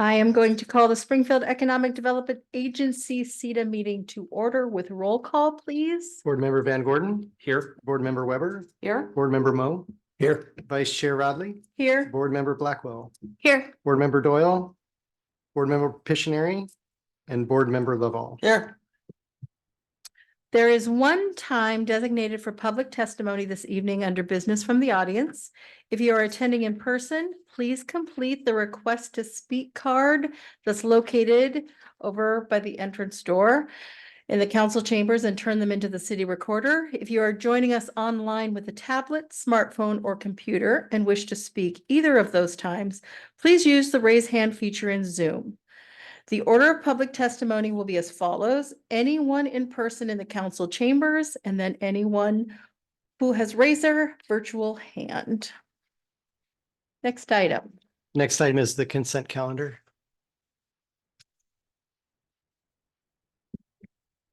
I am going to call the Springfield Economic Development Agency SEDA meeting to order with roll call, please. Board Member Van Gordon. Here. Board Member Weber. Here. Board Member Moe. Here. Vice Chair Rodley. Here. Board Member Blackwell. Here. Board Member Doyle. Board Member Pictionary. And Board Member Laval. Here. There is one time designated for public testimony this evening under business from the audience. If you are attending in person, please complete the request to speak card that's located over by the entrance door in the council chambers and turn them into the city recorder. If you are joining us online with a tablet, smartphone, or computer and wish to speak either of those times, please use the raise hand feature in Zoom. The order of public testimony will be as follows: anyone in person in the council chambers, and then anyone who has raised their virtual hand. Next item. Next item is the consent calendar.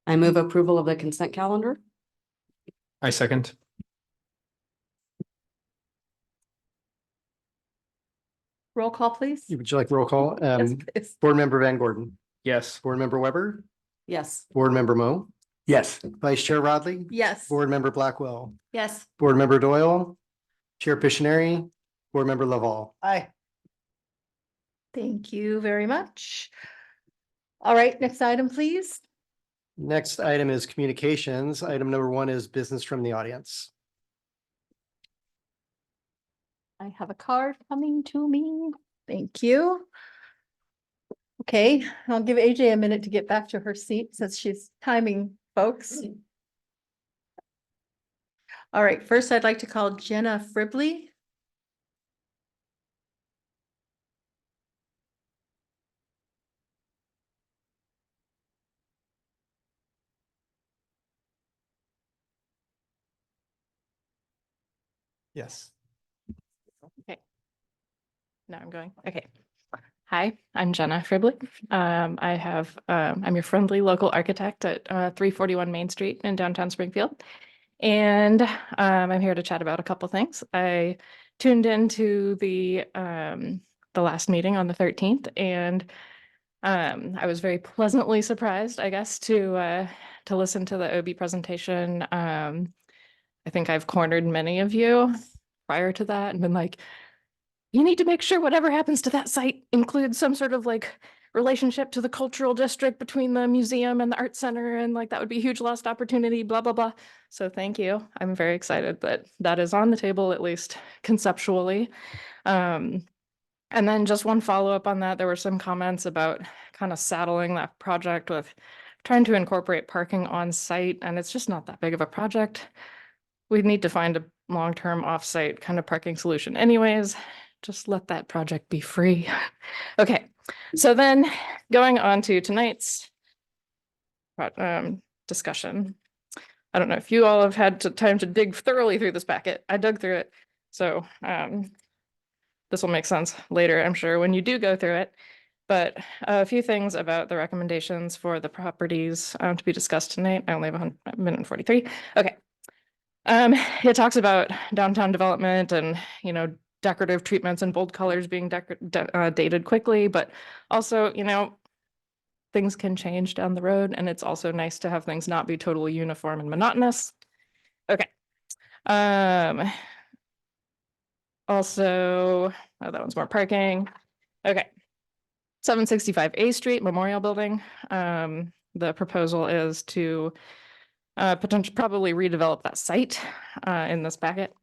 I move approval of the consent calendar. I second. Roll call, please. Would you like roll call? Yes, please. Board Member Van Gordon. Yes. Board Member Weber. Yes. Board Member Moe. Yes. Vice Chair Rodley. Yes. Board Member Blackwell. Yes. Board Member Doyle. Chair Pictionary. Board Member Laval. Aye. Thank you very much. All right, next item, please. Next item is communications. Item number 1 is business from the audience. I have a card coming to me. Thank you. Okay, I'll give AJ a minute to get back to her seat since she's timing folks. All right, first I'd like to call Jenna Fribley. Yes. Okay. Now I'm going. Okay. Hi, I'm Jenna Fribley. I'm your friendly local architect at 341 Main Street in downtown Springfield. And I'm here to chat about a couple things. I tuned into the last meeting on the 13th, and I was very pleasantly surprised, I guess, to listen to the OB presentation. I think I've cornered many of you prior to that and been like, you need to make sure whatever happens to that site includes some sort of like relationship to the cultural district between the museum and the art center. And like, that would be a huge lost opportunity, blah, blah, blah. So thank you. I'm very excited that that is on the table, at least conceptually. And then just one follow-up on that, there were some comments about kind of saddling that project with trying to incorporate parking on site, and it's just not that big of a project. We need to find a long-term off-site kind of parking solution anyways. Just let that project be free. Okay, so then going on to tonight's discussion. I don't know if you all have had time to dig thoroughly through this packet. I dug through it. So this will make sense later, I'm sure, when you do go through it. But a few things about the recommendations for the properties to be discussed tonight. I only have a minute and 43. Okay. It talks about downtown development and, you know, decorative treatments and bold colors being dated quickly, but also, you know, things can change down the road, and it's also nice to have things not be totally uniform and monotonous. Okay. Also, oh, that one's more parking. Okay. 765 A Street Memorial Building. The proposal is to potentially probably redevelop that site in this packet.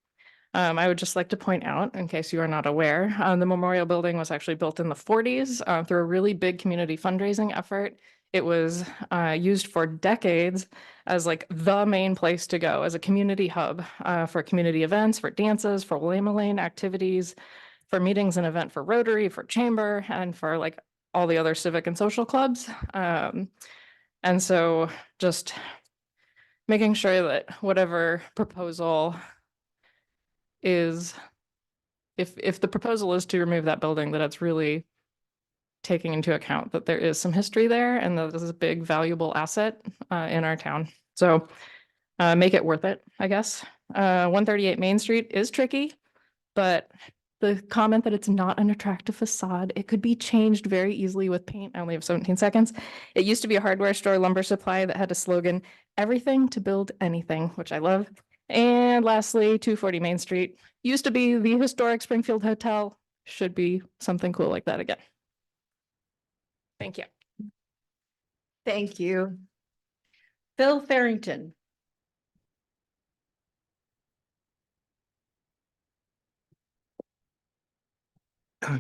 I would just like to point out, in case you are not aware, the memorial building was actually built in the 40s through a really big community fundraising effort. It was used for decades as like the main place to go as a community hub for community events, for dances, for Lane activities, for meetings and event for Rotary, for Chamber, and for like all the other civic and social clubs. And so just making sure that whatever proposal is, if the proposal is to remove that building, that it's really taking into account that there is some history there and that this is a big valuable asset in our town. So make it worth it, I guess. 138 Main Street is tricky, but the comment that it's not an attractive facade, it could be changed very easily with paint. I only have 17 seconds. It used to be a hardware store lumber supply that had a slogan, everything to build anything, which I love. And lastly, 240 Main Street used to be the historic Springfield Hotel, should be something cool like that again. Thank you. Thank you. Phil Farrington.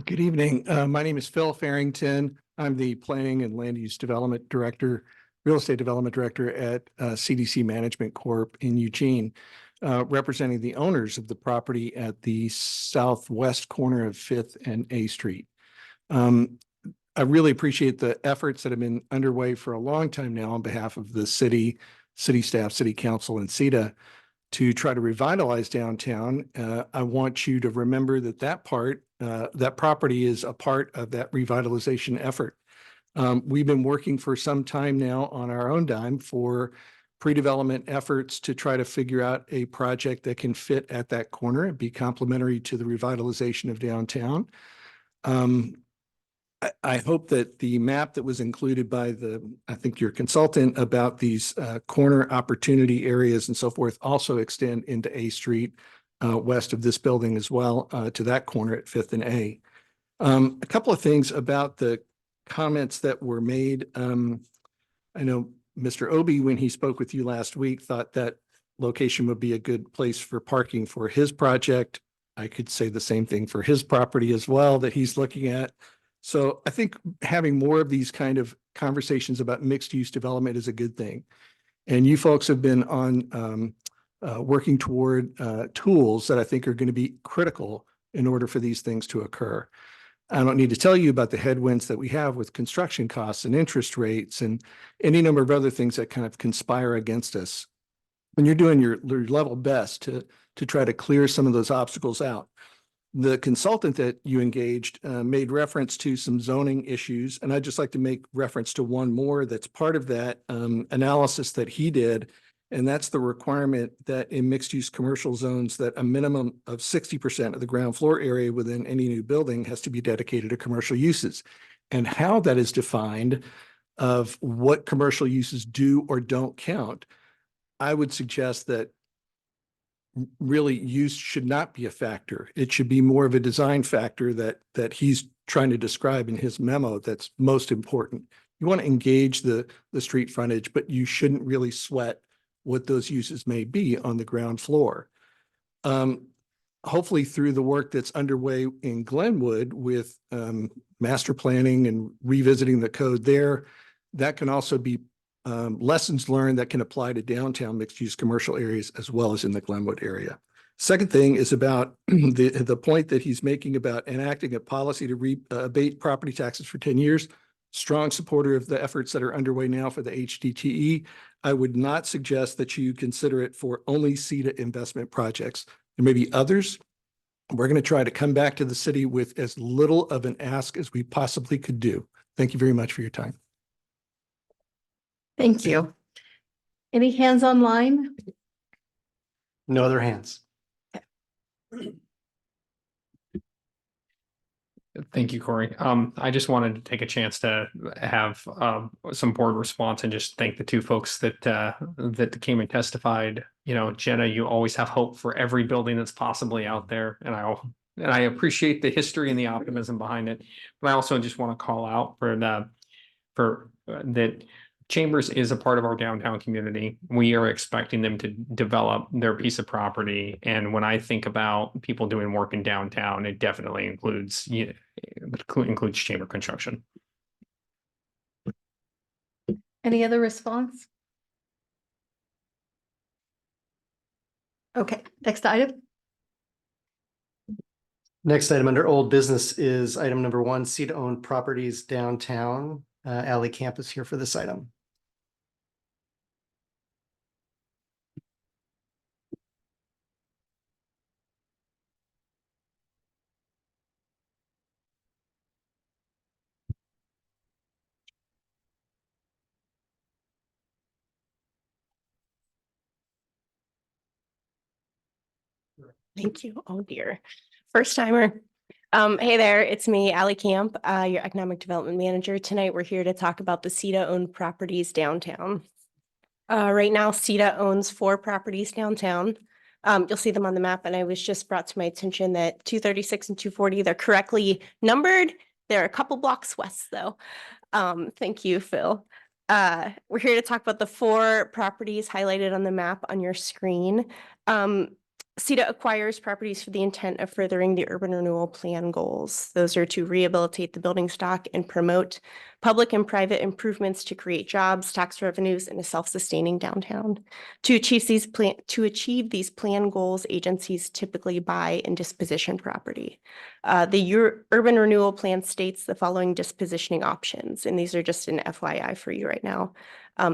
Good evening. My name is Phil Farrington. I'm the Planning and Land Use Development Director, Real Estate Development Director at CDC Management Corp. In Eugene, representing the owners of the property at the southwest corner of Fifth and A Street. I really appreciate the efforts that have been underway for a long time now on behalf of the city staff, city council, and SEDA to try to revitalize downtown. I want you to remember that that property is a part of that revitalization effort. We've been working for some time now on our own dime for pre-development efforts to try to figure out a project that can fit at that corner and be complementary to the revitalization of downtown. I hope that the map that was included by I think your consultant about these corner opportunity areas and so forth also extend into A Street west of this building as well to that corner at Fifth and A. A couple of things about the comments that were made. I know Mr. Obi, when he spoke with you last week, thought that location would be a good place for parking for his project. I could say the same thing for his property as well that he's looking at. So I think having more of these kind of conversations about mixed use development is a good thing. And you folks have been on working toward tools that I think are going to be critical in order for these things to occur. I don't need to tell you about the headwinds that we have with construction costs and interest rates and any number of other things that kind of conspire against us. When you're doing your level best to try to clear some of those obstacles out. The consultant that you engaged made reference to some zoning issues, and I'd just like to make reference to one more that's part of that analysis that he did, and that's the requirement that in mixed-use commercial zones that a minimum of 60% of the ground floor area within any new building has to be dedicated to commercial uses. And how that is defined of what commercial uses do or don't count, I would suggest that really use should not be a factor. It should be more of a design factor that he's trying to describe in his memo that's most important. You want to engage the street frontage, but you shouldn't really sweat what those uses may be on the ground floor. Hopefully through the work that's underway in Glenwood with master planning and revisiting the code there, that can also be lessons learned that can apply to downtown mixed-use commercial areas as well as in the Glenwood area. Second thing is about the point that he's making about enacting a policy to abate property taxes for 10 years. Strong supporter of the efforts that are underway now for the HDTE. I would not suggest that you consider it for only SEDA investment projects. There may be others. We're going to try to come back to the city with as little of an ask as we possibly could do. Thank you very much for your time. Thank you. Any hands online? No other hands. Thank you, Corey. I just wanted to take a chance to have some board response and just thank the two folks that came and testified. You know, Jenna, you always have hope for every building that's possibly out there, and I appreciate the history and the optimism behind it. But I also just want to call out for that Chambers is a part of our downtown community. We are expecting them to develop their piece of property. And when I think about people doing work in downtown, it definitely includes chamber construction. Any other response? Okay, next item. Next item under old business is item number 1, SEDA-owned properties downtown. Alley Camp is here for this item. Thank you. Oh dear. First timer. Hey there, it's me, Allie Camp, your Economic Development Manager. Tonight, we're here to talk about the SEDA-owned properties downtown. Right now, SEDA owns 4 properties downtown. You'll see them on the map, and I was just brought to my attention that 236 and 240, they're correctly numbered. They're a couple blocks west, though. Thank you, Phil. We're here to talk about the 4 properties highlighted on the map on your screen. SEDA acquires properties for the intent of furthering the urban renewal plan goals. Those are to rehabilitate the building stock and promote public and private improvements to create jobs, tax revenues, and a self-sustaining downtown. To achieve these plan goals, agencies typically buy and disposition property. The urban renewal plan states the following dispositioning options, and these are just an FYI for you right now: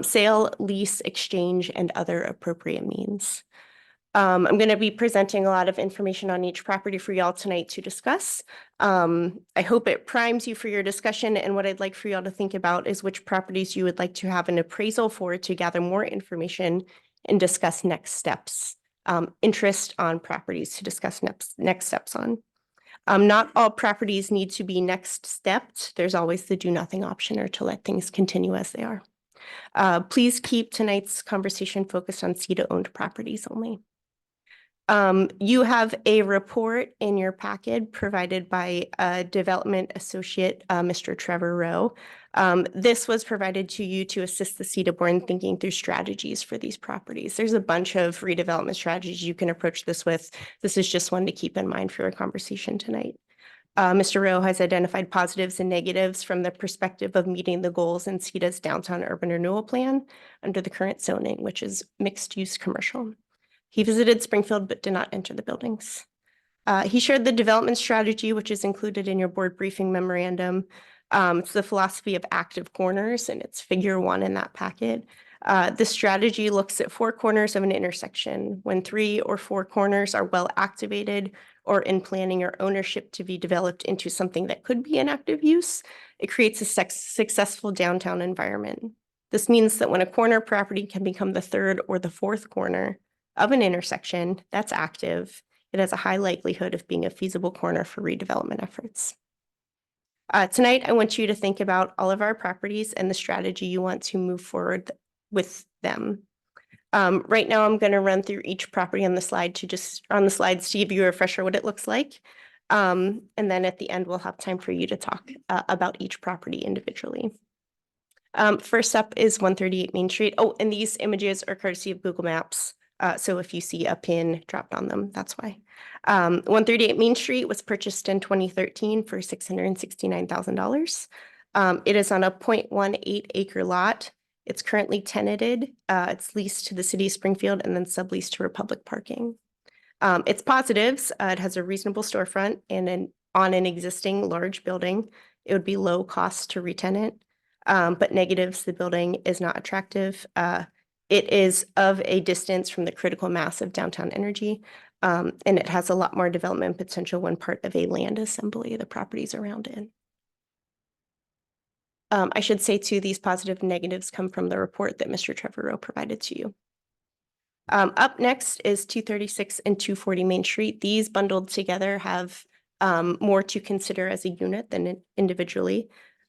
sale, lease, exchange, and other appropriate means. I'm going to be presenting a lot of information on each property for y'all tonight to discuss. I hope it primes you for your discussion, and what I'd like for y'all to think about is which properties you would like to have an appraisal for to gather more information and discuss next steps. Interest on properties to discuss next steps on. Not all properties need to be next stepped. There's always the do nothing option, or to let things continue as they are. Please keep tonight's conversation focused on SEDA-owned properties only. You have a report in your packet provided by Development Associate, Mr. Trevor Rowe. This was provided to you to assist the SEDA board in thinking through strategies for these properties. There's a bunch of redevelopment strategies you can approach this with. This is just one to keep in mind for your conversation tonight. Mr. Rowe has identified positives and negatives from the perspective of meeting the goals in SEDA's downtown urban renewal plan under the current zoning, which is mixed-use commercial. He visited Springfield but did not enter the buildings. He shared the development strategy, which is included in your board briefing memorandum. It's the philosophy of active corners, and it's figure 1 in that packet. This strategy looks at 4 corners of an intersection. When 3 or 4 corners are well activated or in planning or ownership to be developed into something that could be an active use, it creates a successful downtown environment. This means that when a corner property can become the 3rd or the 4th corner of an intersection that's active, it has a high likelihood of being a feasible corner for redevelopment efforts. Tonight, I want you to think about all of our properties and the strategy you want to move forward with them. Right now, I'm going to run through each property on the slide to give you a refresher what it looks like. And then at the end, we'll have time for you to talk about each property individually. First up is 138 Main Street. Oh, and these images are courtesy of Google Maps. So if you see a pin dropped on them, that's why. 138 Main Street was purchased in 2013 for $669,000. It is on a 0.18 acre lot. It's currently tenanted. It's leased to the city of Springfield and then subleased to Republic Parking. Its positives: it has a reasonable storefront and on an existing large building. It would be low cost to retenant. But negatives: the building is not attractive. It is of a distance from the critical mass of downtown energy, and it has a lot more development potential when part of a land assembly, the properties around it. I should say too, these positive and negatives come from the report that Mr. Trevor Rowe provided to you. Up next is 236 and 240 Main Street. These bundled together have more to consider as a unit than individually.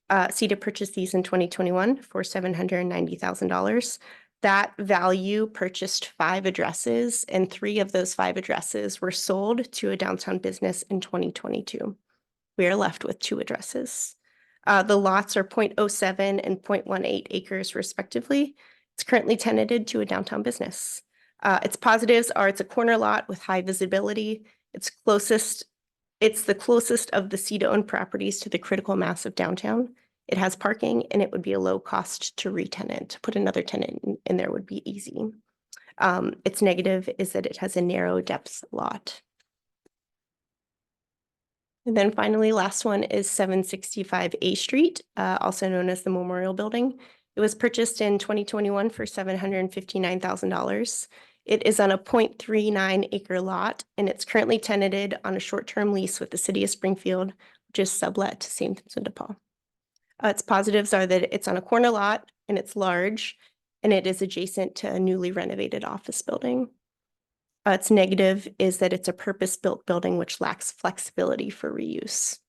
SEDA purchased these in 2021 for $790,000. That value purchased 5 addresses, and 3 of those 5 addresses were sold to a downtown business in 2022. We are left with 2 addresses. The lots are 0.07 and 0.18 acres respectively. It's currently tenanted to a downtown business. Its positives are it's a corner lot with high visibility. It's the closest of the SEDA-owned properties to the critical mass of downtown. It has parking, and it would be a low cost to re-tenant. To put another tenant in there would be easy. Its negative is that it has a narrow depth lot. And then finally, last one is 765 A Street, also known as the Memorial Building. It was purchased in 2021 for $759,000. It is on a 0.39 acre lot, and it's currently tenanted on a short-term lease with the city of Springfield, which is sublet to St. Vincent de Paul. Its positives are that it's on a corner lot, and it's large, and it is adjacent to a newly renovated office building. Its negative is that it's a purpose-built building which lacks flexibility for reuse.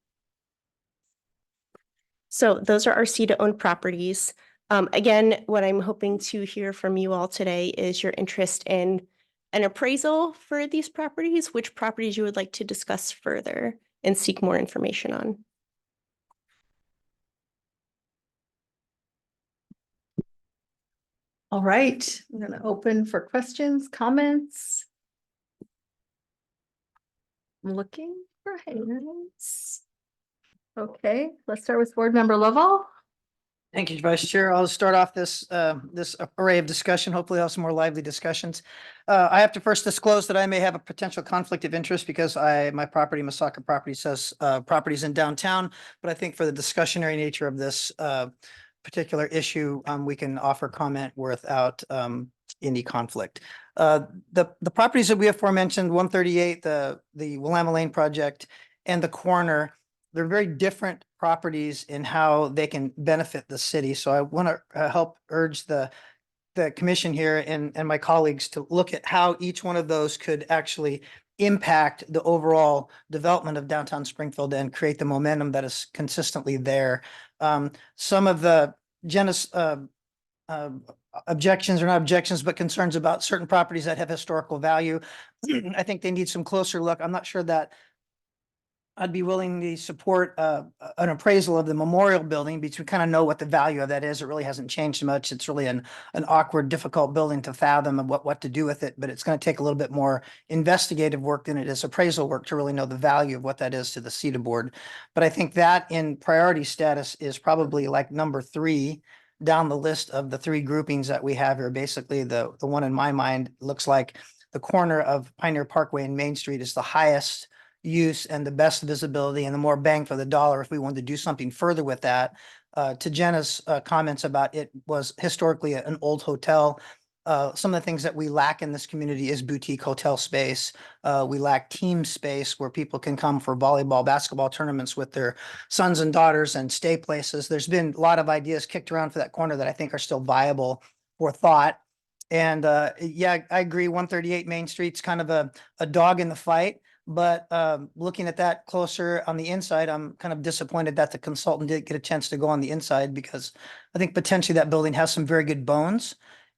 So those are our SEDA-owned properties. Again, what I'm hoping to hear from you all today is your interest in an appraisal for these properties, which properties you would like to discuss further and seek more information on. All right, I'm gonna open for questions, comments. I'm looking for hands. Okay, let's start with Board Member Lovall. Thank you, Vice Chair. I'll start off this array of discussion. Hopefully I'll have some more lively discussions. I have to first disclose that I may have a potential conflict of interest because my property, Masaka Property, says properties in downtown. But I think for the discussionary nature of this particular issue, we can offer comment without any conflict. The properties that we aforementioned, 138, the Willamette Lane project, and the corner, they're very different properties in how they can benefit the city. So I want to help urge the commission here and my colleagues to look at how each one of those could actually impact the overall development of downtown Springfield and create the momentum that is consistently there. Some of the Jenna's objections are not objections, but concerns about certain properties that have historical value. I think they need some closer look. I'm not sure that I'd be willing to support an appraisal of the memorial building because we kind of know what the value of that is. It really hasn't changed much. It's really an awkward, difficult building to fathom and what to do with it. But it's going to take a little bit more investigative work than it is appraisal work to really know the value of what that is to the SEDA board. But I think that in priority status is probably like number 3 down the list of the 3 groupings that we have here. Basically, the one in my mind looks like the corner of Pioneer Parkway and Main Street is the highest use and the best visibility and the more bang for the dollar if we wanted to do something further with that. To Jenna's comments about it was historically an old hotel. Some of the things that we lack in this community is boutique hotel space. We lack team space where people can come for volleyball, basketball tournaments with their sons and daughters and stay places. There's been a lot of ideas kicked around for that corner that I think are still viable for thought. And yeah, I agree. 138 Main Street's kind of a dog in the fight. But looking at that closer on the inside, I'm kind of disappointed that the consultant didn't get a chance to go on the inside because I think potentially that building has some very good bones.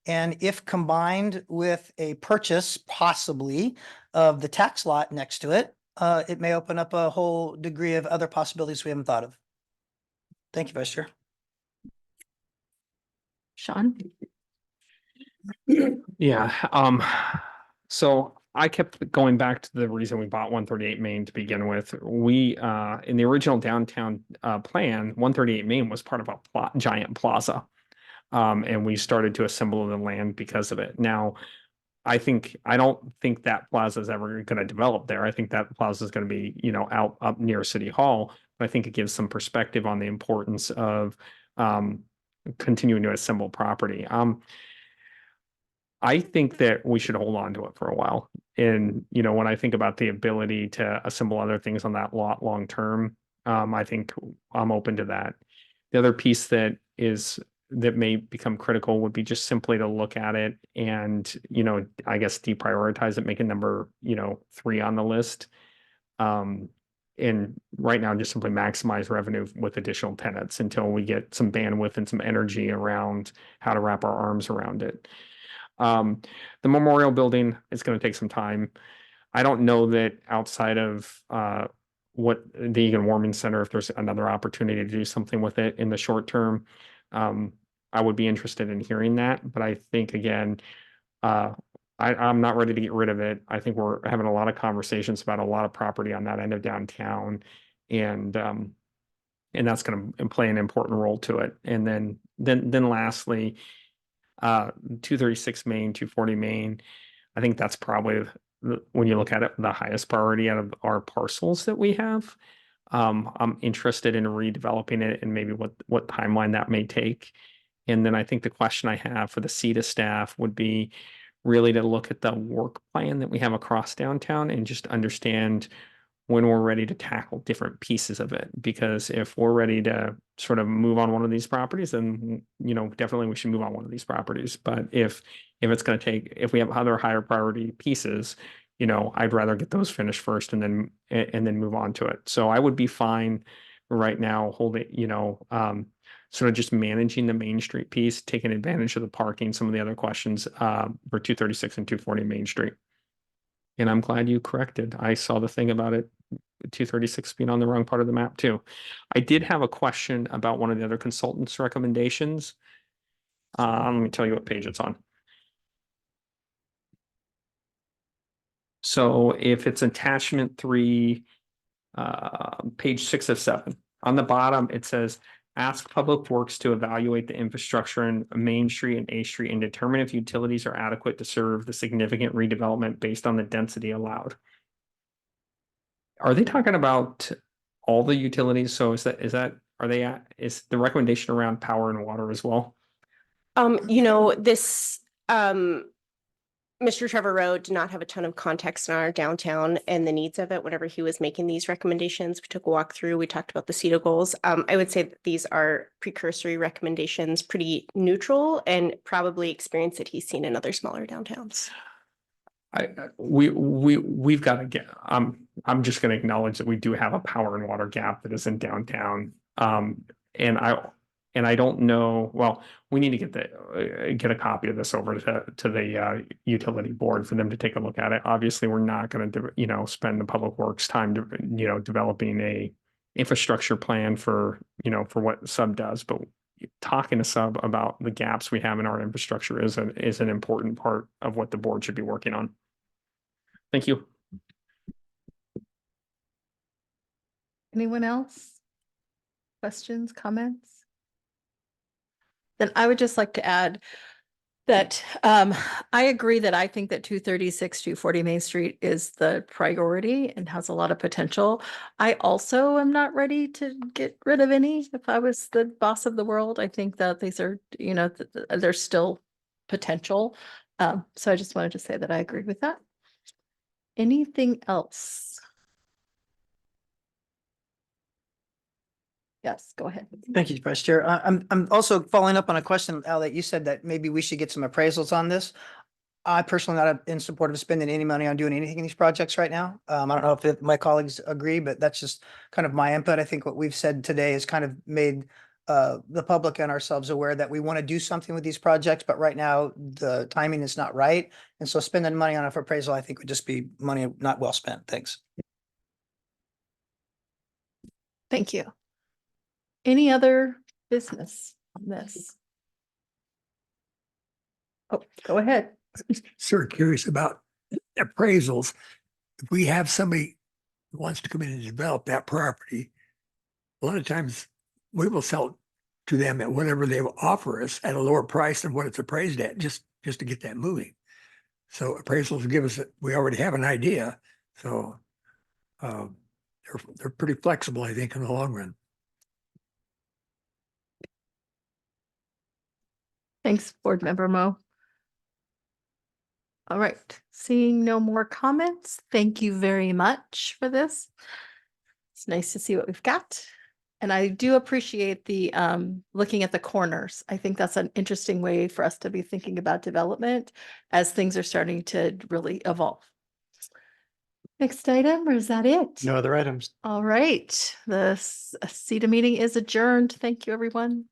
And if combined with a purchase possibly of the tax lot next to it, it may open up a whole degree of other possibilities we haven't thought of. Thank you, Vice Chair. Sean? Yeah, so I kept going back to the reason we bought 138 Main to begin with. We, in the original downtown plan, 138 Main was part of a giant plaza. And we started to assemble the land because of it. Now, I don't think that plaza is ever going to develop there. I think that plaza is going to be, out up near City Hall. But I think it gives some perspective on the importance of continuing to assemble property. I think that we should hold on to it for a while. And, when I think about the ability to assemble other things on that lot long term, I think I'm open to that. The other piece that may become critical would be just simply to look at it and, I guess deprioritize it, make it number, 3 on the list. And right now just simply maximize revenue with additional tenants until we get some bandwidth and some energy around how to wrap our arms around it. The memorial building is going to take some time. I don't know that outside of what the Egan Warming Center, if there's another opportunity to do something with it in the short term, I would be interested in hearing that. But I think, again, I'm not ready to get rid of it. I think we're having a lot of conversations about a lot of property on that end of downtown, and that's going to play an important role to it. And then lastly, 236 Main, 240 Main, I think that's probably, when you look at it, the highest priority out of our parcels that we have. I'm interested in redeveloping it and maybe what timeline that may take. And then I think the question I have for the SEDA staff would be really to look at the work plan that we have across downtown and just understand when we're ready to tackle different pieces of it. Because if we're ready to sort of move on one of these properties, then, definitely we should move on one of these properties. But if if it's going to take, if we have other higher priority pieces, you know, I'd rather get those finished first and then move on to it. So I would be fine right now holding, you know, sort of just managing the Main Street piece, taking advantage of the parking, some of the other questions for 236 and 240 Main Street. And I'm glad you corrected. I saw the thing about it, 236 being on the wrong part of the map too. I did have a question about one of the other consultants' recommendations. Let me tell you what page it's on. So if it's attachment 3, page 6 of 7, on the bottom, it says, ask Public Works to evaluate the infrastructure in Main Street and A Street and determine if utilities are adequate to serve the significant redevelopment based on the density allowed. Are they talking about all the utilities? So is the recommendation around power and water as well? You know, this, Mr. Trevor Rowe did not have a ton of context on our downtown and the needs of it whenever he was making these recommendations. We took a walk through, we talked about the SEDA goals. I would say that these are precursory recommendations, pretty neutral, and probably experience that he's seen in other smaller downtowns. We've got to get, I'm just going to acknowledge that we do have a power and water gap that is in downtown. And I don't know, well, we need to get a copy of this over to the utility board for them to take a look at it. Obviously, we're not going to, you know, spend the Public Works time to, you know, developing a infrastructure plan for, you know, for what sub does, but talking to sub about the gaps we have in our infrastructure is an important part of what the board should be working on. Thank you. Anyone else? Questions, comments? Then I would just like to add that I agree that I think that 236, 240 Main Street is the priority and has a lot of potential. I also am not ready to get rid of any. If I was the boss of the world, I think that these are, you know, there's still potential. So I just wanted to say that I agree with that. Anything else? Yes, go ahead. Thank you, Vice Chair. I'm also following up on a question, Al, that you said that maybe we should get some appraisals on this. I personally not in support of spending any money on doing anything in these projects right now. I don't know if my colleagues agree, but that's just kind of my input. I think what we've said today has kind of made the public and ourselves aware that we want to do something with these projects, but right now the timing is not right. And so spending money on an appraisal, I think would just be money not well spent. Thanks. Thank you. Any other business on this? Oh, go ahead. Sort of curious about appraisals. If we have somebody who wants to come in and develop that property, a lot of times we will sell it to them at whatever they will offer us at a lower price than what it's appraised at, just to get that moving. So appraisals give us, we already have an idea. So they're pretty flexible, I think, in the long run. Thanks, Board Member Mo. All right, seeing no more comments, thank you very much for this. It's nice to see what we've got. And I do appreciate the looking at the corners. I think that's an interesting way for us to be thinking about development as things are starting to really evolve. Next item, or is that it? No other items. All right, the SEDA meeting is adjourned. Thank you, everyone.